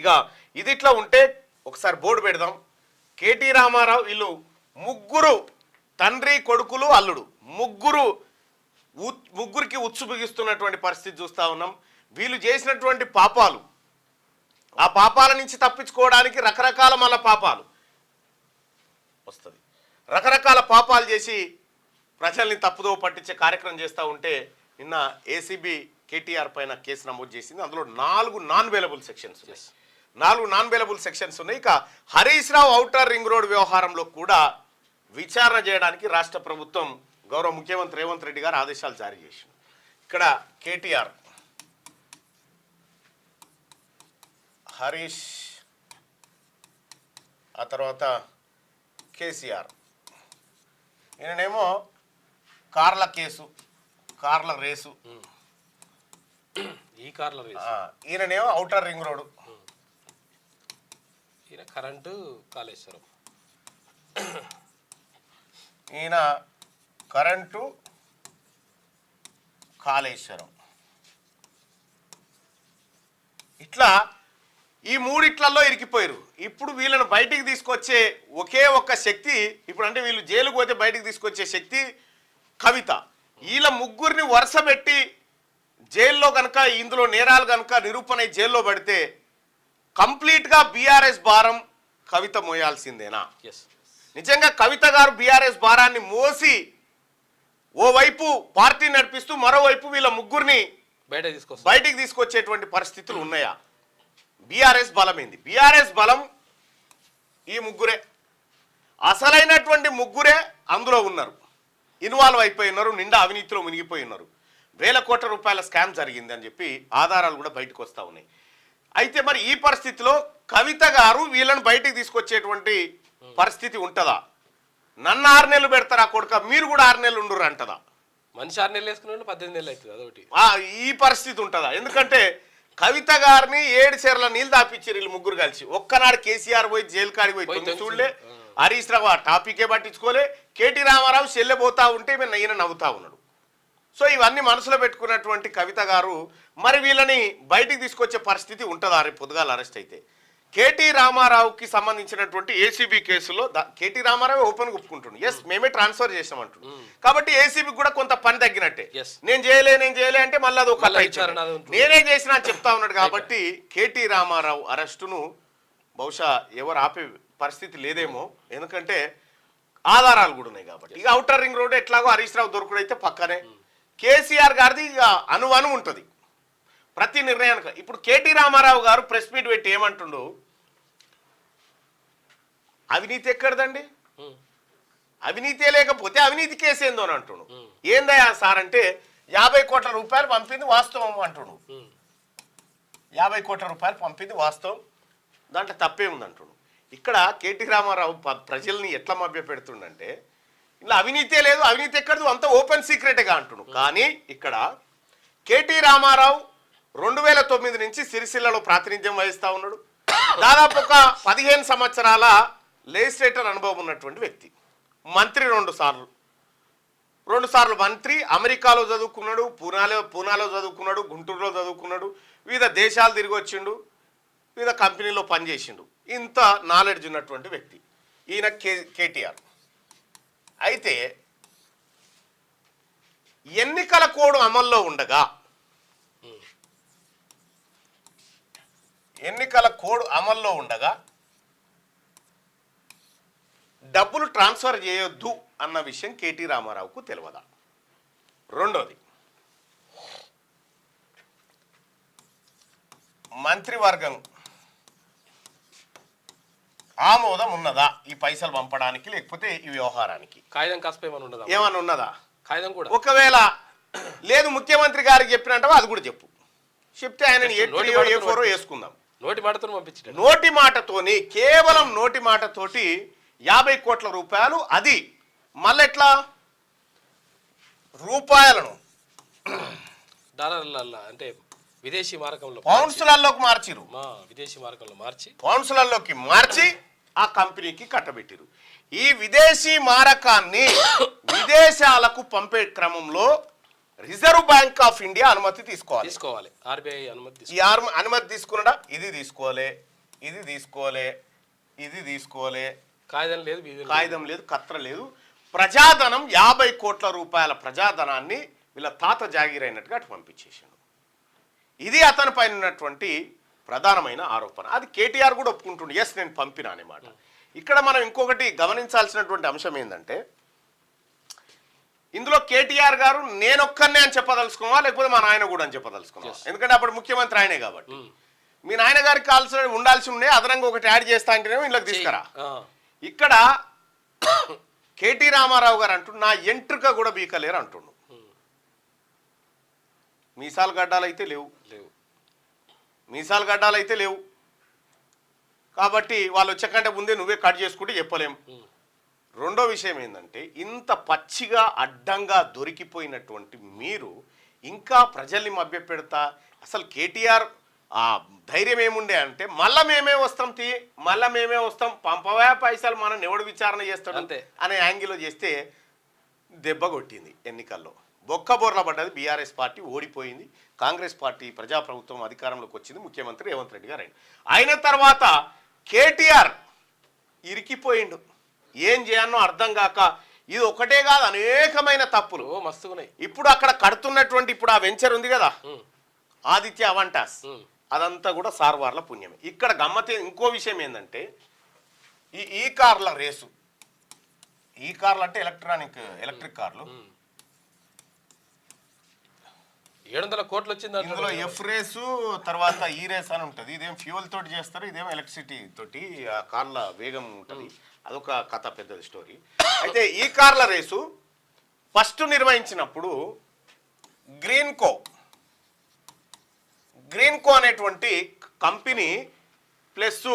ఇక ఇది ఇట్లా ఉంటే ఒకసారి బోర్డు పెడదాం. కేటీ రామారావు వీళ్ళు ముగ్గురు తండ్రి కొడుకులు అల్లుడు ముగ్గురికి ఉచ్చు బిగిస్తున్నటువంటి పరిస్థితి చూస్తూ ఉన్నాం. వీళ్ళు చేసినటువంటి పాపాలు, ఆ పాపాల నుంచి తప్పించుకోవడానికి రకరకాల మళ్ళా పాపాలు వస్తుంది. రకరకాల పాపాలు చేసి ప్రజల్ని తప్పుదో పట్టించే కార్యక్రమం చేస్తూ ఉంటే నిన్న ఏసీబీ కేటీఆర్ పైన కేసు నమోదు చేసింది. అందులో 4 నాన్ అవైలబుల్ సెక్షన్స్ ఉన్నాయి. 4 నాన్ అవైలబుల్ సెక్షన్స్ ఉన్నాయి. ఇక Harish Rao outer ring road వ్యవహారంలో కూడా విచారణ చేయడానికి రాష్ట్ర ప్రభుత్వం గౌరవ ముఖ్యమంత్రి రేవంత్ రెడ్డి గారు ఆదేశాలు జారీ చేసింది. ఇక్కడ కేటీఆర్, హరీష్, ఆ తర్వాత కేసీఆర్, ఈయనేమో కార్ల కేసు, కార్ల రేసు, ఈ కార్ల రేసు, ఈయననేమో ఔటర్ రింగ్ రోడ్, ఈయన కరెంటు కాళేశ్వరం, ఈయన కరెంటు కాళేశ్వరం. ఇట్లా ఈ మూడిట్లలో ఇరికిపోయారు. ఇప్పుడు వీళ్ళను బయటికి తీసుకొచ్చే ఒకే ఒక్క శక్తి, ఇప్పుడు అంటే వీళ్ళు జైలుకు పోతే బయటికి తీసుకొచ్చే శక్తి కవిత. వీళ్ళ ముగ్గురిని వరుస పెట్టి జైల్లో కనుక ఇందులో నేరాలు కనుక నిరూపణ జైల్లో పడితే కంప్లీట్గా బీఆర్ఎస్ భారం కవిత మోయాల్సిందేనా? నిజంగా కవిత గారు బీఆర్ఎస్ భారాన్ని మోసి ఓవైపు పార్టీ నడిపిస్తూ మరోవైపు వీళ్ళ ముగ్గురిని బయటికి తీసుకొచ్చేటువంటి పరిస్థితులు ఉన్నాయా? బీఆర్ఎస్ బలమైంది. బీఆర్ఎస్ బలం ఈ ముగ్గురే, అసలైనటువంటి ముగ్గురే అందులో ఉన్నారు, ఇన్వాల్వ్ అయిపోయి ఉన్నారు, నిండా అవినీతిలో మునిగిపోయి ఉన్నారు. వేల కోట్ల రూపాయల స్కామ్ జరిగింది అని చెప్పి ఆధారాలు కూడా బయటకు వస్తూ ఉన్నాయి. అయితే మరి ఈ పరిస్థితిలో కవిత గారు వీళ్ళని బయటికి తీసుకొచ్చేటువంటి పరిస్థితి ఉంటుందా? నన్ను 6 నెలలు పెడతారా కొడుక, మీరు కూడా 6 నెలలు ఉండరు అంటదా? మనిషి 6 నెలలు వేసుకున్న 18 నెలలు అవుతుంది. అదొకటి ఈ పరిస్థితి ఉంటుందా? ఎందుకంటే కవిత గారిని 7 చీరల నీళ్ళు దాపిచ్చారు వీళ్ళు ముగ్గురు కలిసి. ఒక్కనాడు కేసీఆర్ పోయి జైలు కాడికి పోయి చూడలే, హరీష్ రావు ఆ టాపికే పట్టించుకోలే, కేటీ రామారావు చెల్లెపోతా ఉంటే ఈయన నవ్వుతా ఉన్నాడు. సో ఇవన్నీ మనసులో పెట్టుకున్నటువంటి కవిత గారు మరి వీళ్ళని బయటికి తీసుకొచ్చే పరిస్థితి ఉంటుందా రేపు పొద్దుగాల అరెస్ట్ అయితే? కేటీ రామారావుకి సంబంధించినటువంటి ఏసీబీ కేసులో కేటీ రామారావు ఓపెన్ ఒప్పుకుంటుండు, ఎస్ మేమే ట్రాన్స్ఫర్ చేసామంటుండు. కాబట్టి ఏసీబీకి కూడా కొంత పని తగ్గినట్టే. నేను చేయలే అంటే మళ్ళీ అది ఒక నేనే చేసినా అని చెప్తా ఉన్నాడు. కాబట్టి కేటీ రామారావు అరెస్టును బహుశా ఎవరు ఆపే పరిస్థితి లేదేమో, ఎందుకంటే ఆధారాలు కూడా ఉన్నాయి కాబట్టి. ఇక ఔటర్ రింగ్ రోడ్ ఎట్లాగో హరీష్ రావు దొరకడైతే పక్కనే, కేసీఆర్ గారిది ఇక అనువను ఉంటుంది ప్రతి నిర్ణయానికి. ఇప్పుడు కేటీ రామారావు గారు ప్రెస్ మీట్ పెట్టి ఏమంటుండు, అవినీతి ఎక్కడదండి, అవినీతే లేకపోతే అవినీతి కేసు ఏందో అని అంటుండు. ఏందయ్యా సార్ అంటే 50 కోట్ల రూపాయలు పంపింది వాస్తవం అంటుండు. 50 కోట్ల రూపాయలు పంపింది వాస్తవం, దాంట్లో తప్పేముంది అంటుండు. ఇక్కడ కేటీ రామారావు ప్రజల్ని ఎట్లా మభ్య పెడుతుండంటే ఇలా అవినీతే లేదు, అవినీతి ఎక్కడదు, అంతా ఓపెన్ సీక్రెట్గా అంటుండు. కానీ ఇక్కడ కేటీ రామారావు 2009 నుంచి సిరిసిల్లలో ప్రాతినిధ్యం వహిస్తూ ఉన్నాడు. దాదాపు ఒక 15 సంవత్సరాల లెజిస్లేటర్ అనుభవం ఉన్నటువంటి వ్యక్తి. మంత్రి 2 సార్లు మంత్రి, అమెరికాలో చదువుకున్నాడు, పూనాలో చదువుకున్నాడు, గుంటూరులో చదువుకున్నాడు, వివిధ దేశాలు తిరిగి వచ్చిండు, వివిధ కంపెనీలో పనిచేసిండు. ఇంత నాలెడ్జ్ ఉన్నటువంటి వ్యక్తి ఈయన కేటీఆర్. అయితే ఎన్నికల కోడ్ అమల్లో ఉండగా డబ్బులు ట్రాన్స్ఫర్ చేయొద్దు అన్న విషయం కేటీ రామారావుకు తెలియదా? రెండోది, మంత్రివర్గం ఆమోదం ఉన్నదా ఈ పైసలు పంపడానికి, లేకపోతే ఈ వ్యవహారానికి? కాగితం కాస్త ఏమన్నా ఉన్నదా? కాగితం కూడా ఒకవేళ లేదు ముఖ్యమంత్రి గారికి చెప్పినట్టు అది కూడా చెప్తే ఆయన A4 వేసుకుందాం. నోటి మాటతోని, కేవలం నోటి మాటతోటి 50 కోట్ల రూపాయలు, అది మళ్ళీ ఎట్లా రూపాయలను డాలర్ల అంటే విదేశీ మార్గంలో పౌండ్స్లలోకి మార్చిరు, విదేశీ మార్గంలో పౌండ్స్లలోకి మార్చి ఆ కంపెనీకి కట్టబెట్టిరు. ఈ విదేశీ మారకాన్ని విదేశాలకు పంపే క్రమంలో రిజర్వ్ బ్యాంక్ ఆఫ్ ఇండియా అనుమతి తీసుకోవాలి. RBI అనుమతి. ఈ అనుమతి తీసుకున్నాడా? ఇది తీసుకోవాలి. ఇది తీసుకోలే, ఇది తీసుకోలే, కాగితం లేదు, వీధి లేదు. కాగితం లేదు, కత్ర లేదు. ప్రజాధనం 50 కోట్ల రూపాయల ప్రజాధనాన్ని వీళ్ళ తాత జాగీరైనట్టుగా అటు పంపించేసిండు. ఇది అతని పైన ఉన్నటువంటి ప్రధానమైన ఆరోపణ. అది కేటీఆర్ కూడా ఒప్పుకుంటుండే, ఎస్ నేను పంపినా అనే మాట. ఇక్కడ మనం ఇంకొకటి గమనించాల్సినటువంటి అంశం ఏంటంటే, ఇందులో కేటీఆర్ గారు నేనొక్కనే అని చెప్పదలుచుకోవా, లేకపోతే మా నాయన కూడా అని చెప్పదలుచుకోవా? ఎందుకంటే అప్పుడు ముఖ్యమంత్రి ఆయనే కాబట్టి. మీ నాయన గారికి కావాల్సిన ఉండాల్సి ఉండే, అదనంగా ఒకటి యాడ్ చేస్తా అంటేనేమో ఇంట్లోకి తీసుకురా. ఇక్కడ కేటీ రామారావు గారు అంటూ నా ఎంట్రుక కూడా బీకలేరు అంటుండు. మీసాలు గడ్డాలైతే లేవు, మీసాలు గడ్డాలైతే లేవు కాబట్టి వాళ్ళు వచ్చేకంటే ముందే నువ్వే కట్ చేసుకుంటే చెప్పలేం. రెండో విషయం ఏంటంటే, ఇంత పచ్చిగా అడ్డంగా దొరికిపోయినటువంటి మీరు ఇంకా ప్రజల్ని మభ్యపెడతా, అసలు కేటీఆర్ ఆ ధైర్యం ఏముండే అంటే మళ్ళా మేమే వస్తాం పంపవా పైసలు మనం ఎవడు విచారణ చేస్తాడు అంతే అనే యాంగిల్లో చేస్తే దెబ్బ కొట్టింది. ఎన్నికల్లో బొక్కబోర్ల పడ్డది. బీఆర్ఎస్ పార్టీ ఓడిపోయింది, కాంగ్రెస్ పార్టీ ప్రజాప్రభుత్వం అధికారంలోకి వచ్చింది, ముఖ్యమంత్రి రేవంత్ రెడ్డి గారు అయిన తర్వాత కేటీఆర్ ఇరికిపోయిండు. ఏం చేయాలో అర్థం కాక, ఇది ఒకటే కాదు అనేకమైన తప్పులు మస్తుగున్నాయి. ఇప్పుడు అక్కడ కడుతున్నటువంటి ఇప్పుడు ఆ వెంచర్ ఉంది కదా ఆదిత్య అవంటాస్, అదంతా కూడా సార్వార్ల పుణ్యమే. ఇక్కడ గమ్మతే ఇంకో విషయం ఏంటంటే, ఈ కార్ల రేసు, ఈ కార్లు అంటే ఎలక్ట్రిక్ కార్లు 700 కోట్లు వచ్చింది. ఇందులో ఎఫ్ రేసు తర్వాత ఈ రేస్ అని ఉంటుంది. ఇదేం ఫ్యూయల్ తోటి చేస్తారు, ఇదేమో ఎలక్ట్రిసిటీ తోటి ఆ కార్ల వేగం ఉంటుంది. అదొక కథ, పెద్దది స్టోరీ. అయితే ఈ కార్ల రేసు ఫస్ట్ నిర్వహించినప్పుడు గ్రీన్కో అనేటువంటి కంపెనీ ప్లస్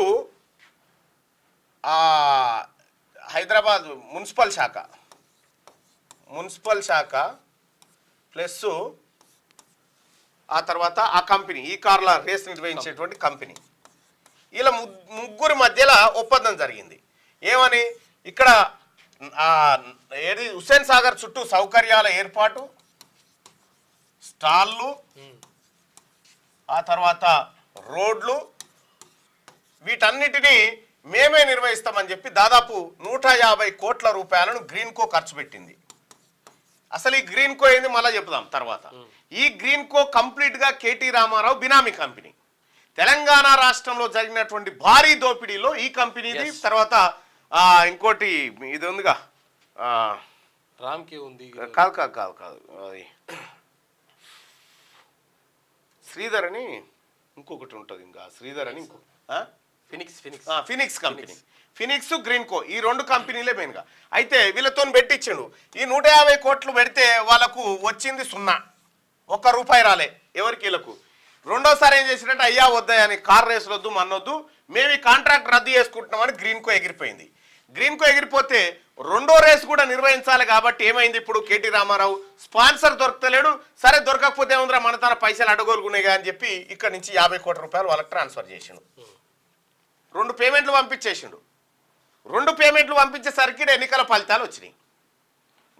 హైదరాబాద్ మున్సిపల్ శాఖ ప్లస్ ఆ తర్వాత ఆ కంపెనీ, ఈ కార్ల రేస్ నిర్వహించేటువంటి కంపెనీ, ఇలా ముగ్గురు మధ్యలో ఒప్పందం జరిగింది. ఏమని, ఇక్కడ ఏది హుస్సేన్ సాగర్ చుట్టూ సౌకర్యాల ఏర్పాటు, స్టాళ్ళు, ఆ తర్వాత రోడ్లు, వీటన్నిటినీ మేమే నిర్వహిస్తామని చెప్పి దాదాపు 150 కోట్ల రూపాయలను గ్రీన్కో ఖర్చు పెట్టింది. అసలు ఈ గ్రీన్కో ఏంది మళ్ళీ చెప్దాం తర్వాత. ఈ గ్రీన్కో కంప్లీట్గా కేటీ రామారావు బినామీ కంపెనీ. తెలంగాణ రాష్ట్రంలో జరిగినటువంటి భారీ దోపిడీలో ఈ కంపెనీది, తర్వాత ఇంకోటి ఇది ఉందిగా రామ్కి ఉంది, కాదు శ్రీధర్ అని ఇంకొకటి ఉంటుంది, ఇంకా శ్రీధర్ అని ఇంకో ఫినిక్స్ కంపెనీ, ఫినిక్స్ గ్రీన్కో, ఈ 2 కంపెనీలే మెయిన్గా. అయితే వీళ్ళతో పెట్టించిండు. ఈ 150 కోట్లు పెడితే వాళ్ళకు వచ్చింది 0, ₹1 రాలే ఎవరికి వీళ్ళకు. రెండోసారి ఏం చేసినట్టు, అయ్యా వద్దాయని కార్ రేసులు వద్దు మన్నొద్దు, మేము ఈ కాంట్రాక్ట్ రద్దు చేసుకుంటున్నామని గ్రీన్కో ఎగిరిపోయింది. గ్రీన్కో ఎగిరిపోతే రెండో రేసు కూడా నిర్వహించాలి కాబట్టి ఏమైంది, ఇప్పుడు కేటీ రామారావు స్పాన్సర్ దొరకలేడు. సరే దొరకకపోతే ఏముందిరా మన తన పైసలు అడగోలుకునేగా అని చెప్పి ఇక్కడ నుంచి 50 కోట్ల రూపాయలు వాళ్ళకి ట్రాన్స్ఫర్ చేసిండు. 2 పేమెంట్లు పంపించేసిండు. 2 పేమెంట్లు పంపించేసరికి ఎన్నికల ఫలితాలు వచ్చినాయి.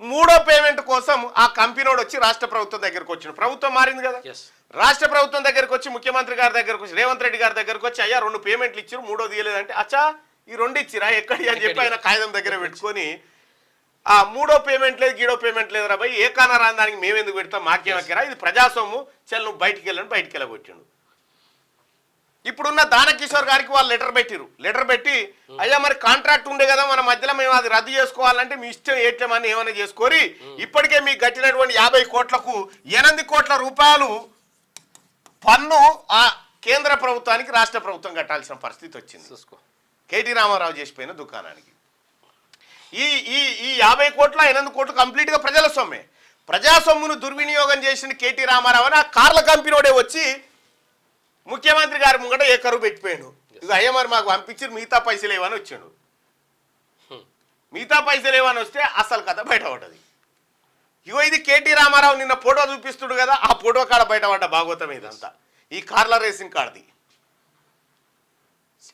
3వ పేమెంట్ కోసం ఆ కంపెనీడు వచ్చి రాష్ట్ర ప్రభుత్వం దగ్గరకు వచ్చిండు. ప్రభుత్వం మారింది కదా, రాష్ట్ర ప్రభుత్వం దగ్గరకు వచ్చి ముఖ్యమంత్రి గారి దగ్గరకు వచ్చి రేవంత్ రెడ్డి గారి దగ్గరకు వచ్చి, అయ్యా 2 పేమెంట్లు ఇచ్చారు, 3వ తీయలేదంటే, అచ్చా ఈ 2 ఇచ్చిరా ఎక్కడి అని చెప్పి ఆయన కాగితం దగ్గర పెట్టుకొని, ఆ 3వ పేమెంట్ లేదు గీడో పేమెంట్ లేదు రా భయ్, ఏ కానా రాని దానికి మేమెందుకు పెడతాం, మాకేమక్కరా, ఇది ప్రజాస్వామ్యం, చల్ నువ్వు బయటికి వెళ్ళగొట్టిండు. ఇప్పుడున్న దానకిషోర్ గారికి వాళ్ళు లెటర్ పెట్టి అయ్యా మరి కాంట్రాక్ట్ ఉండే కదా మన మధ్యలో, మేము అది రద్దు చేసుకోవాలంటే మీ ఇష్టం ఏట్లేమని ఏమైనా చేసుకోరి, ఇప్పటికే మీకు కట్టినటువంటి 50 కోట్లకు 8 కోట్ల రూపాయలు పన్ను ఆ కేంద్ర ప్రభుత్వానికి రాష్ట్ర ప్రభుత్వం కట్టాల్సిన పరిస్థితి వచ్చింది కేటీ రామారావు చేసిపోయిన దుకాణానికి. ఈ 50 కోట్ల 8 కోట్లు కంప్లీట్గా ప్రజల సొమ్మే. ప్రజాసొమ్మును దుర్వినియోగం చేసిన కేటీ రామారావు అని ఆ కార్ల కంపెనీడే వచ్చి ముఖ్యమంత్రి గారి ముంగట ఏకరువు పెట్టిపోయాడు. ఇక అయ్యా మరి మాకు పంపించి మిగతా పైసలు ఏమని వచ్చాడు. మిగతా పైసలు ఏమని వస్తే అసలు కథ బయటపడ్డది. ఇగో ఇది కేటీ రామారావు నిన్న ఫోటో చూపిస్తుడు కదా, ఆ ఫోటో కాడ బయటపడ్డ భాగవతం ఇదంతా. ఈ కార్ల రేసింగ్ కార్ది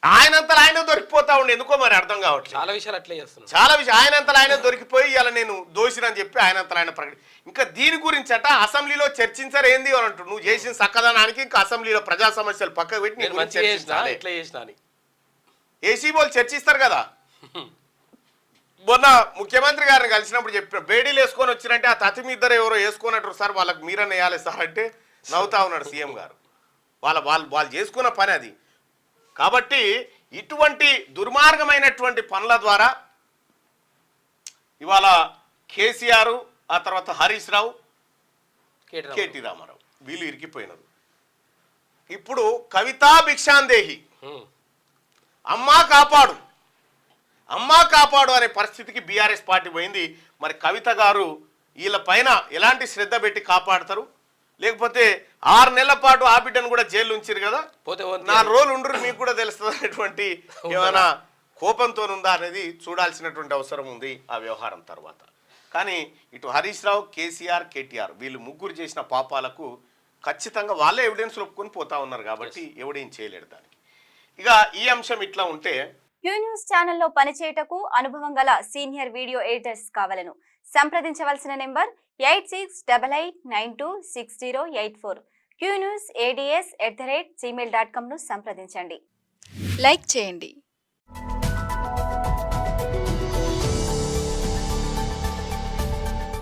ఆయనంతలో ఆయన దొరికిపోతా ఉండే, ఎందుకో మరి అర్థం కావట్లేదు. చాలా విషయాలు అట్లే చేస్తున్నాడు, చాలా విషయం ఆయనంతలో ఆయన దొరికిపోయి ఇలా నేను దోషినని చెప్పి ఆయనంతలో ఆయన ఇంకా దీని గురించి అట అసెంబ్లీలో చర్చించారు ఏంది అని అంటు, నువ్వు చేసిన సక్కదనానికి ఇంకా అసెంబ్లీలో ప్రజా సమస్యలు పక్కకు పెట్టి ఇట్లా చేసిన ఏసీ వాళ్ళు చర్చిస్తారు కదా. మొన్న ముఖ్యమంత్రి గారిని కలిసినప్పుడు చెప్పిన బేడీలు వేసుకొని వచ్చినంటే ఆ తతి మీ ఇద్దరు ఎవరో వేసుకున్నట్టు సార్, వాళ్ళకి మీరన్నా వేయాలి సార్ అంటే నవ్వుతా ఉన్నాడు సీఎం గారు. వాళ్ళు చేసుకున్న పని అది. కాబట్టి ఇటువంటి దుర్మార్గమైనటువంటి పనుల ద్వారా ఇవాళ కేసీఆర్, ఆ తర్వాత హరీష్ రావు, కేటీ రామారావు వీళ్ళు ఇరికిపోయినారు. ఇప్పుడు కవితా భిక్షాందేహి, అమ్మా కాపాడు అమ్మా కాపాడు అనే పరిస్థితికి బీఆర్ఎస్ పార్టీ పోయింది. మరి కవిత గారు వీళ్ళ పైన ఎలాంటి శ్రద్ధ పెట్టి కాపాడతారు, లేకపోతే 6 నెలల పాటు ఆ బిడ్డను కూడా జైలు ఉంచారు కదా, 4 రోజులు ఉండరు, మీకు కూడా తెలుస్తుంది అనేటువంటి ఏమైనా కోపంతో ఉందా అనేది చూడాల్సినటువంటి అవసరం ఉంది ఆ వ్యవహారం తర్వాత. కానీ ఇటు హరీష్ రావు, కేసీఆర్, కేటీఆర్ వీళ్ళు ముగ్గురు చేసిన పాపాలకు ఖచ్చితంగా వాళ్ళే ఎవిడెన్స్ ఒప్పుకొని పోతా ఉన్నారు కాబట్టి ఎవడేం చేయలేడు దానికి. ఇక ఈ అంశం ఇట్లా ఉంటే క్యూ న్యూస్ ఛానల్లో పనిచేయటకు అనుభవం గల సీనియర్ వీడియో ఎడిటర్స్ కావాలను సంప్రదించవలసిన నెంబర్ 8688926084. qnewsads@gmail.com ను సంప్రదించండి. లైక్ చేయండి.